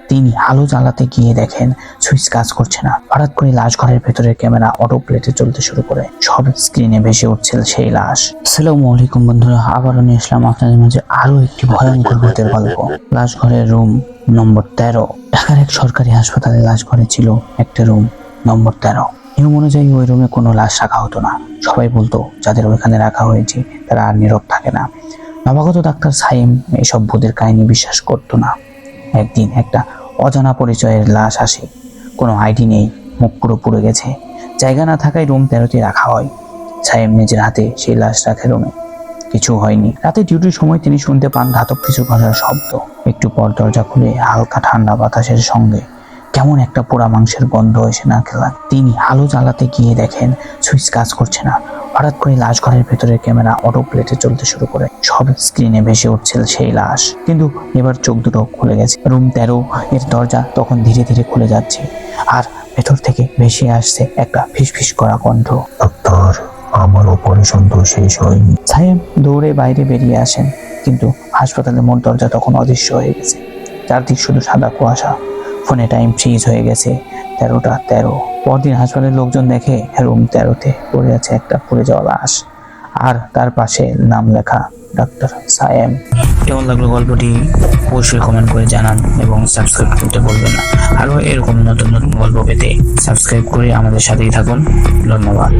তিনি আলো জ্বালাতে গিয়ে দেখেন সুইচ কাজ করছে না। হঠাৎ করে লাশ ঘরের ভেতরের ক্যামেরা অটো প্লেতে চলতে শুরু করে। সব স্ক্রিনে ভেসে উঠছে সেই লাশ। আসসালামু আলাইকুম বন্ধুরা, আবারও নিয়ে আসলাম আপনাদের মাঝে আরো একটি ভয়ঙ্কর ভূতের গল্প। লাশ ঘরের রুম নম্বর 13। ঢাকার এক সরকারি হাসপাতালে লাশ ঘরে ছিল একটা রুম নম্বর 13। নিয়ম অনুযায়ী ওই রুমে কোনো লাশ রাখা হতো না। সবাই বলতো যাদের ওইখানে রাখা হয়েছে তারা আর নীরব থাকে না। নবাগত ডাক্তার সাইম এসব ভূতের কাহিনী বিশ্বাস করতো না। একদিন একটা অজানা পরিচয়ের লাশ আসে। কোনো আইডি নেই, মুখ পুরো পুড়ে গেছে। জায়গা না থাকায় রুম 13তে রাখা হয়। সাইম নিজের হাতে সেই লাশ রাখে রুমে। কিছু হয়নি। রাতে ডিউটির সময় তিনি শুনতে পান ধাতব কিছু ঘষার শব্দ। একটু পর দরজা খুলে হালকা ঠান্ডা বাতাসের সঙ্গে কেমন একটা পোড়া মাংসের গন্ধ এসে নাকে লাগে। তিনি আলো জ্বালাতে গিয়ে দেখেন সুইচ কাজ করছে না। হঠাৎ করে লাশ ঘরের ভেতরের ক্যামেরা অটো প্লেতে চলতে শুরু করে। সব স্ক্রিনে ভেসে উঠছে সেই লাশ। কিন্তু এবার চোখ দুটো খুলে গেছে। রুম 13 এর দরজা তখন ধীরে ধীরে খুলে যাচ্ছে, আর ভেতর থেকে ভেসে আসছে একটা ফিসফিস করা কণ্ঠ। ডাক্তার, আমার অপারেশন তো শেষ হয়নি। সাহেব দৌড়ে বাইরে বেরিয়ে আসেন, কিন্তু হাসপাতালের মোট দরজা তখন অদৃশ্য হয়ে গেছে। চারদিক শুধু সাদা কুয়াশা। ফোনে টাইম ফ্রিজ হয়ে গেছে 13টা 13। পরদিন হাসপাতালের লোকজন দেখে রুম 13তে পড়ে আছে একটা পুড়ে যাওয়া লাশ, আর তার পাশে নাম লেখা ডাক্তার সায়েম। কেমন লাগলো গল্পটি অবশ্যই কমেন্ট করে জানান এবং সাবস্ক্রাইব করতে বলবেন না। আরও এরকম নতুন নতুন গল্প পেতে সাবস্ক্রাইব করে আমাদের সাথেই থাকুন। ধন্যবাদ।